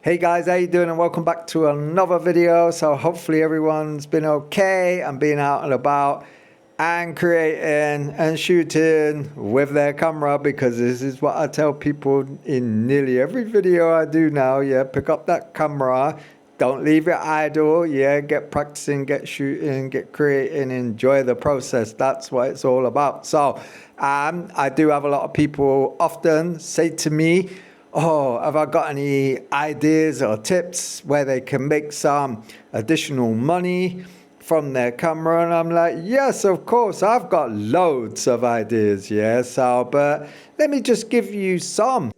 Hey guys, how you doing? And welcome back to another video. So hopefully everyone's been okay and being out and about and creating and shooting with their camera, because this is what I tell people in nearly every video I do now. Yeah, pick up that camera, don't leave it idle. Yeah, get practicing, get shooting, get creating, enjoy the process. That's what it's all about. So I do have a lot of people often say to me, oh, have I got any ideas or tips where they can make some additional money from their camera? And I'm like, yes, of course, I've got loads of ideas. Yeah, so, but let me just give you some.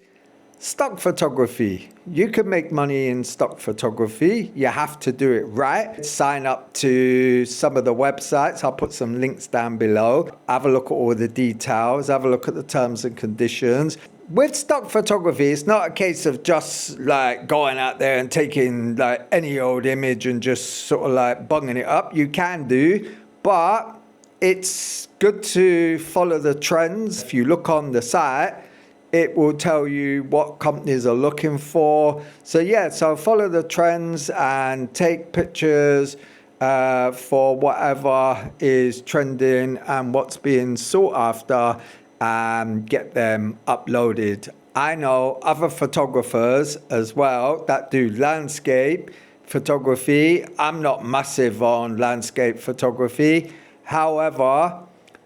Stock photography. You can make money in stock photography. You have to do it right. Sign up to some of the websites. I'll put some links down below. Have a look at all the details. Have a look at the terms and conditions. With stock photography, it's not a case of just like going out there and taking like any old image and just sort of like bunging it up. You can do, but it's good to follow the trends. If you look on the site, it will tell you what companies are looking for. So yeah, so follow the trends and take pictures for whatever is trending and what's being sought after, and get them uploaded. I know other photographers as well that do landscape photography. I'm not massive on landscape photography. However,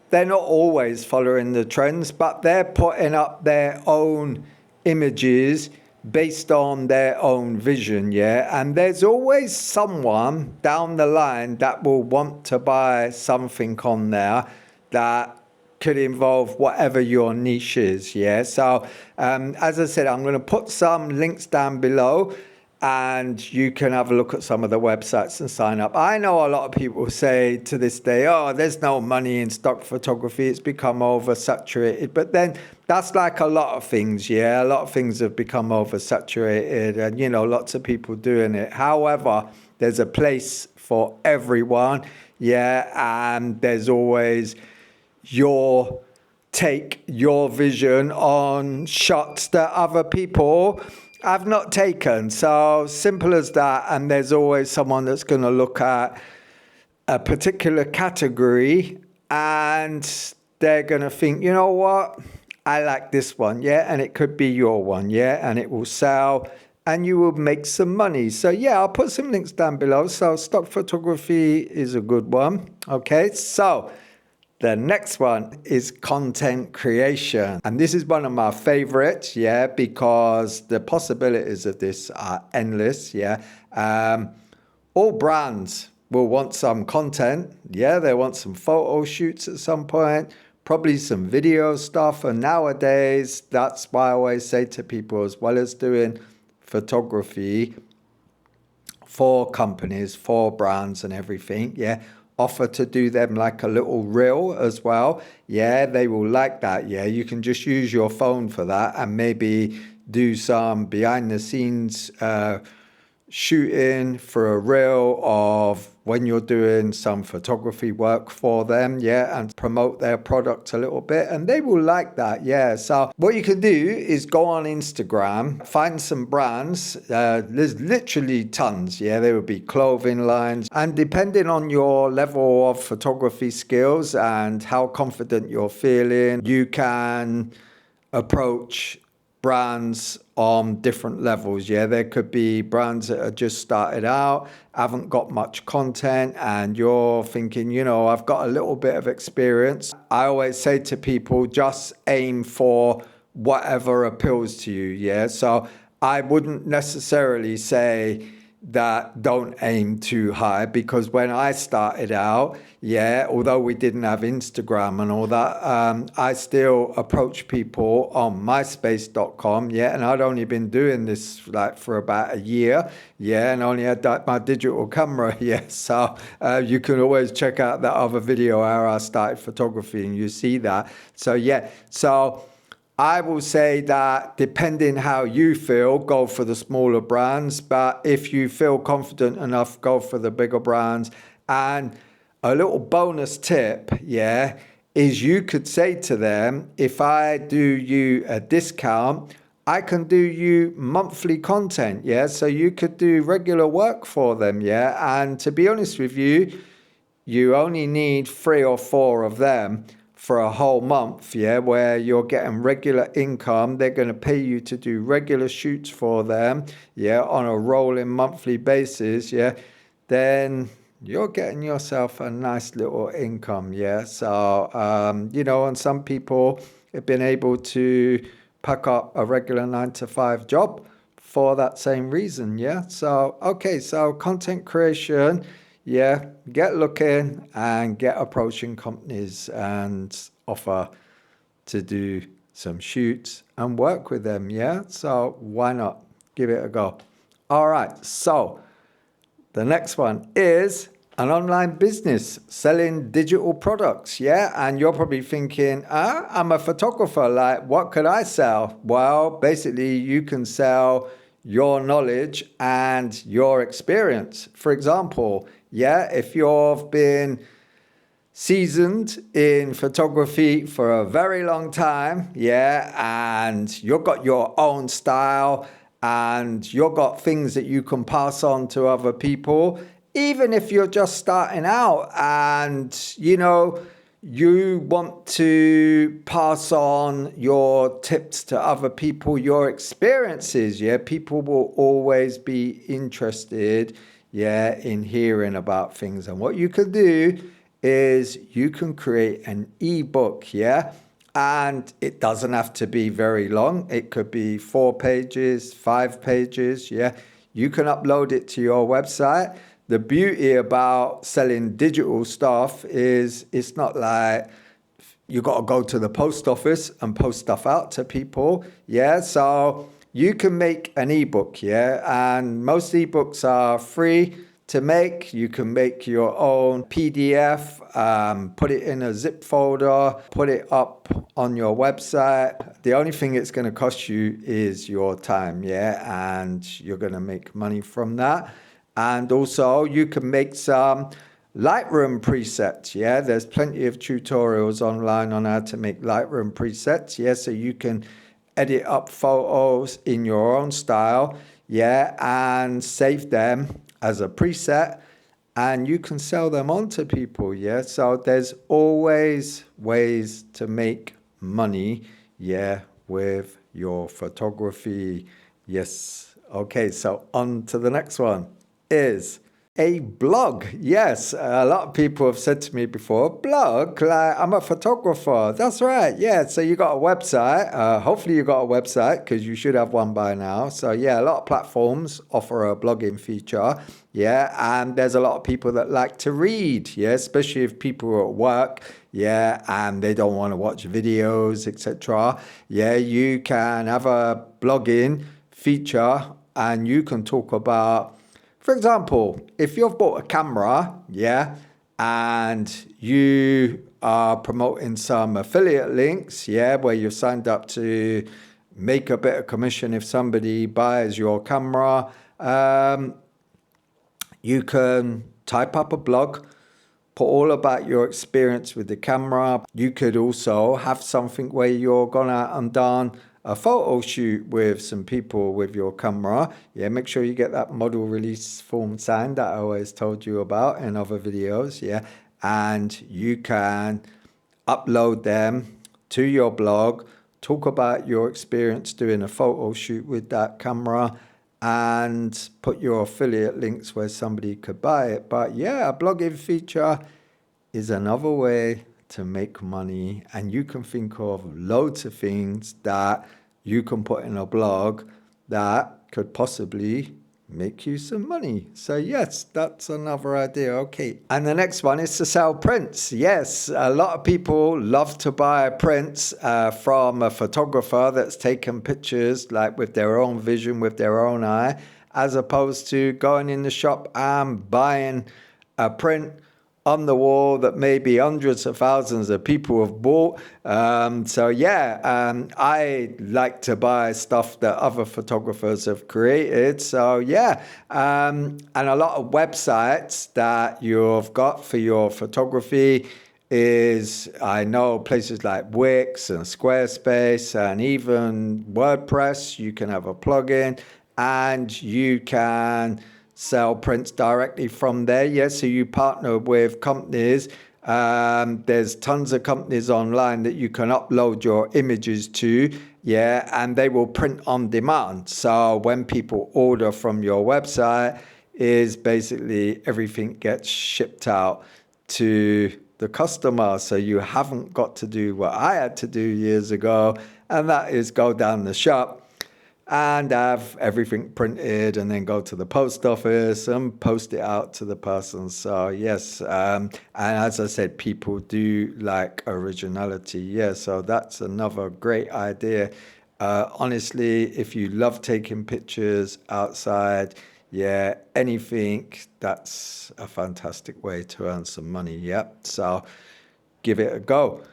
they're not always following the trends, but they're putting up their own images based on their own vision, yeah? And there's always someone down the line that will want to buy something on there that could involve whatever your niche is, yeah? So, as I said, I'm going to put some links down below, and you can have a look at some of the websites and sign up. I know a lot of people say to this day, oh, there's no money in stock photography, it's become oversaturated. But then that's like a lot of things, yeah? A lot of things have become oversaturated and, you know, lots of people doing it. However, there's a place for everyone, yeah? And there's always your take, your vision on shots that other people have not taken. So simple as that. And there's always someone that's going to look at a particular category and they're going to think, you know what, I like this one, yeah, and it could be your one, yeah, and it will sell and you will make some money. So yeah, I'll put some links down below. So stock photography is a good one. Okay, so the next one is content creation. And this is one of my favorites, yeah, because the possibilities of this are endless, yeah. All brands will want some content, yeah, they want some photo shoots at some point, probably some video stuff. And nowadays, that's why I always say to people, as well as doing photography for companies, for brands and everything, yeah, offer to do them like a little reel as well. Yeah, they will like that. Yeah, you can just use your phone for that and maybe do some behind the scenes shooting for a reel of when you're doing some photography work for them, yeah, and promote their product a little bit, and they will like that, yeah. So what you can do is go on Instagram, find some brands, there's literally tons, yeah, there will be clothing lines, and depending on your level of photography skills and how confident you're feeling, you can approach brands on different levels. Yeah, there could be brands that are just started out, haven't got much content, and you're thinking, you know, I've got a little bit of experience. I always say to people, just aim for whatever appeals to you. Yeah, so I wouldn't necessarily say that don't aim too high, because when I started out, yeah, although we didn't have Instagram and all that, I still approached people on myspace.com, yeah, and I'd only been doing this like for about a year, yeah, and only had my digital camera, yeah, so you can always check out that other video how I started photography and you see that. So yeah, so I will say that depending how you feel, go for the smaller brands. But if you feel confident enough, go for the bigger brands. And a little bonus tip, yeah, is you could say to them, if I do you a discount, I can do you monthly content, yeah? So you could do regular work for them, yeah? And to be honest with you, you only need 3 or 4 of them for a whole month, yeah, where you're getting regular income. They're going to pay you to do regular shoots for them, yeah, on a rolling monthly basis, yeah. Then you're getting yourself a nice little income, yeah. So, and some people have been able to pack up a regular 9 to 5 job for that same reason, yeah. So, okay, so content creation, yeah, get looking and get approaching companies and offer to do some shoots and work with them, yeah. So why not give it a go? All right, so the next one is an online business selling digital products, yeah? And you're probably thinking, I'm a photographer, like what could I sell? Well, basically you can sell your knowledge and your experience. For example, yeah, if you've been seasoned in photography for a very long time, yeah, and you've got your own style and you've got things that you can pass on to other people, even if you're just starting out and, you want to pass on your tips to other people, your experiences, yeah, people will always be interested, yeah, in hearing about things. And what you can do is you can create an ebook, yeah, and it doesn't have to be very long. It could be 4 pages, 5 pages, yeah. You can upload it to your website. The beauty about selling digital stuff is it's not like you got to go to the post office and post stuff out to people, yeah. So you can make an ebook, yeah, and most ebooks are free to make. You can make your own PDF, put it in a zip folder, put it up on your website. The only thing it's going to cost you is your time, yeah, and you're going to make money from that. And also you can make some Lightroom presets, yeah. There's plenty of tutorials online on how to make Lightroom presets, yeah, so you can edit up photos in your own style, yeah, and save them as a preset, and you can sell them on to people, yeah. So there's always ways to make money, yeah, with your photography. Yes. Okay, so on to the next one is a blog. Yes, a lot of people have said to me before, blog, like I'm a photographer. That's right. Yeah, so you got a website. Hopefully you got a website because you should have one by now. So yeah, a lot of platforms offer a blogging feature. Yeah, and there's a lot of people that like to read. Yeah, especially if people are at work. Yeah, and they don't want to watch videos, etc. Yeah, you can have a blogging feature and you can talk about, for example, if you've bought a camera, yeah, and you are promoting some affiliate links, yeah, where you've signed up to make a bit of commission if somebody buys your camera, you can type up a blog, put all about your experience with the camera. You could also have something where you're gone out and done a photo shoot with some people with your camera. Yeah, make sure you get that model release form signed that I always told you about in other videos. Yeah, and you can upload them to your blog, talk about your experience doing a photo shoot with that camera, and put your affiliate links where somebody could buy it. But yeah, a blogging feature is another way to make money, and you can think of loads of things that you can put in a blog that could possibly make you some money. So yes, that's another idea. Okay, and the next one is to sell prints. Yes, a lot of people love to buy prints from a photographer that's taken pictures like with their own vision, with their own eye, as opposed to going in the shop and buying a print on the wall that maybe hundreds of thousands of people have bought. I like to buy stuff that other photographers have created. So yeah, and a lot of websites that you've got for your photography is I know places like Wix and Squarespace and even WordPress, you can have a plugin and you can sell prints directly from there. Yes, so you partner with companies. There's tons of companies online that you can upload your images to, yeah, and they will print on demand. So when people order from your website, is basically everything gets shipped out to the customer. So you haven't got to do what I had to do years ago, and that is go down the shop and have everything printed and then go to the post office and post it out to the person. So yes, and as I said, people do like originality. Yeah, so that's another great idea. Honestly, if you love taking pictures outside, yeah, anything, that's a fantastic way to earn some money. Yep, so give it a go.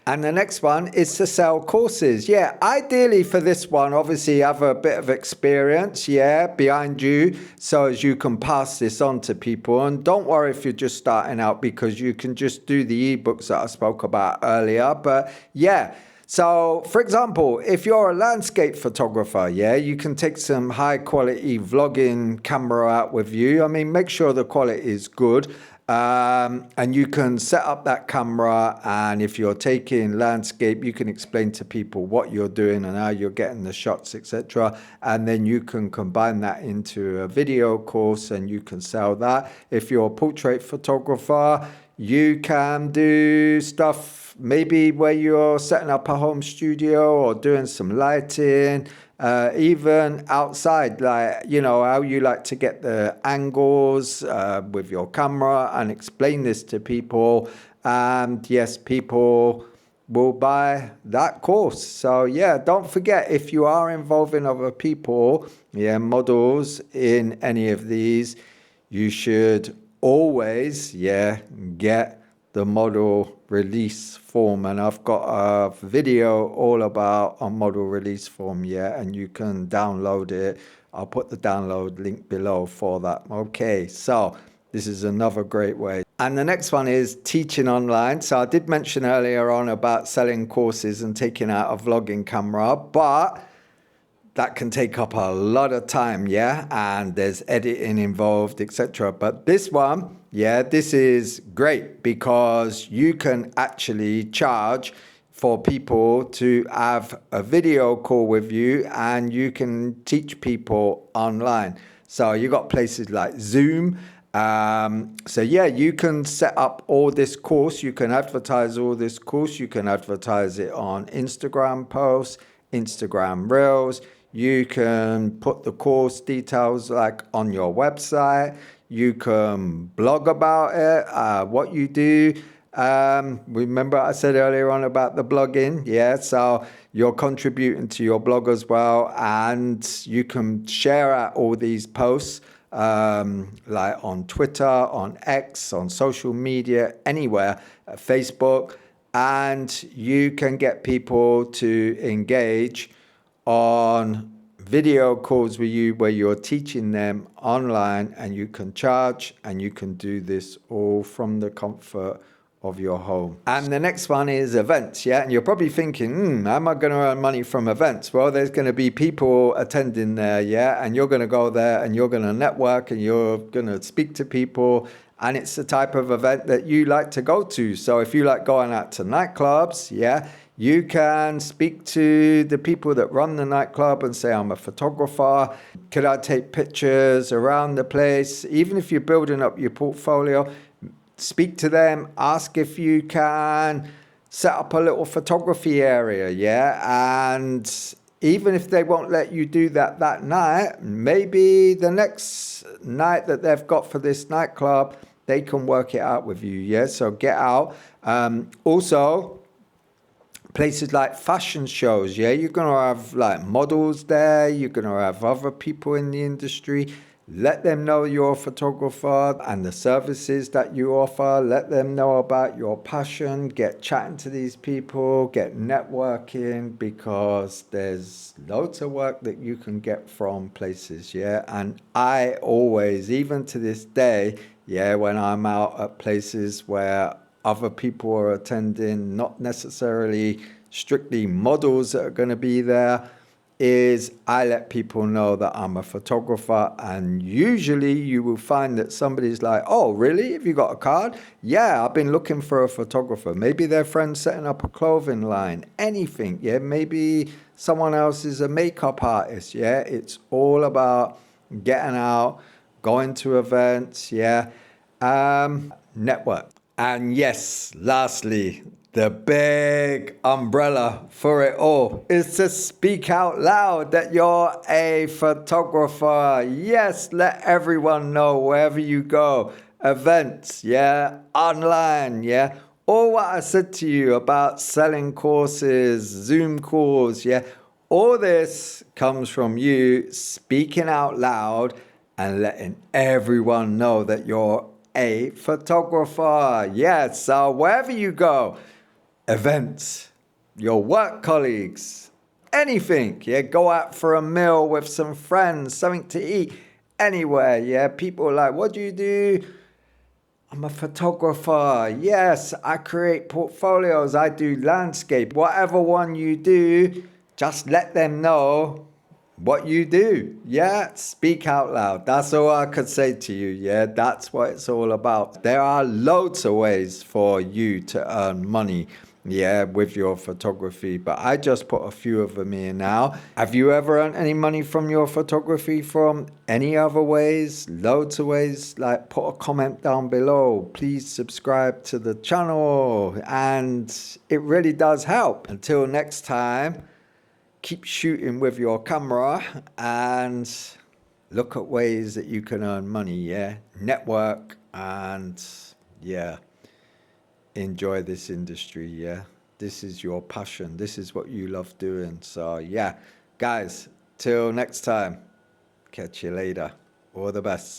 And the next one is to sell courses. Yeah, ideally for this one, obviously have a bit of experience, yeah, behind you, so as you can pass this on to people. And don't worry if you're just starting out, because you can just do the ebooks that I spoke about earlier. But yeah, so for example, if you're a landscape photographer, yeah, you can take some high quality vlogging camera out with you. I mean, make sure the quality is good. And you can set up that camera, and if you're taking landscape, you can explain to people what you're doing and how you're getting the shots, etc. And then you can combine that into a video course and you can sell that. If you're a portrait photographer, you can do stuff maybe where you're setting up a home studio or doing some lighting, even outside, like, you know, how you like to get the angles with your camera, and explain this to people. And yes, people will buy that course. So yeah, don't forget, if you are involving other people, yeah, models in any of these, you should always, yeah, get the model release form. And I've got a video all about a model release form, yeah, and you can download it. I'll put the download link below for that. Okay, so this is another great way. And the next one is teaching online. So I did mention earlier on about selling courses and taking out a vlogging camera, but that can take up a lot of time, yeah, and there's editing involved, etc. But this one, yeah, this is great because you can actually charge for people to have a video call with you, and you can teach people online. So you got places like Zoom. So yeah, you can set up all this course. You can advertise all this course. You can advertise it on Instagram posts, Instagram Reels. You can put the course details like on your website. You can blog about it, what you do. Remember I said earlier on about the blogging? Yeah, so you're contributing to your blog as well, and you can share out all these posts like on Twitter, on X, on social media, anywhere, Facebook, and you can get people to engage on video calls with you where you're teaching them online, and you can charge, and you can do this all from the comfort of your home. And the next one is events, yeah? And you're probably thinking, how am I going to earn money from events? Well, there's going to be people attending there, yeah? And you're going to go there and you're going to network and you're going to speak to people. And it's the type of event that you like to go to. So if you like going out to nightclubs, yeah, you can speak to the people that run the nightclub and say, I'm a photographer. Could I take pictures around the place? Even if you're building up your portfolio, speak to them, ask if you can set up a little photography area, yeah? And even if they won't let you do that night, maybe the next night that they've got for this nightclub, they can work it out with you, yeah? So get out. Also, places like fashion shows, yeah? You're going to have like models there. You're going to have other people in the industry. Let them know you're a photographer and the services that you offer. Let them know about your passion. Get chatting to these people. Get networking, because there's loads of work that you can get from places, yeah? And I always, even to this day, yeah, when I'm out at places where other people are attending, not necessarily strictly models that are going to be there, is I let people know that I'm a photographer, and usually you will find that somebody's like, oh, really? Have you got a card? Yeah, I've been looking for a photographer. Maybe their friend's setting up a clothing line, anything. Yeah, maybe someone else is a makeup artist. Yeah, it's all about getting out, going to events. Yeah, network. And yes, lastly, the big umbrella for it all is to speak out loud that you're a photographer. Yes, let everyone know wherever you go. Events, yeah, online, yeah. All what I said to you about selling courses, Zoom calls, yeah. All this comes from you speaking out loud and letting everyone know that you're a photographer. Yes, so wherever you go, events, your work colleagues, anything, yeah, go out for a meal with some friends, something to eat, anywhere, yeah. People are like, what do you do? I'm a photographer. Yes, I create portfolios. I do landscape. Whatever one you do, just let them know what you do. Yeah, speak out loud. That's all I could say to you. Yeah, that's what it's all about. There are loads of ways for you to earn money. Yeah, with your photography, but I just put a few of them here now. Have you ever earned any money from your photography from any other ways? Loads of ways. Like, put a comment down below. Please subscribe to the channel, and it really does help. Until next time, keep shooting with your camera and look at ways that you can earn money. Yeah, network, and yeah, enjoy this industry. Yeah, this is your passion, this is what you love doing. So yeah, guys, till next time, catch you later. All the best.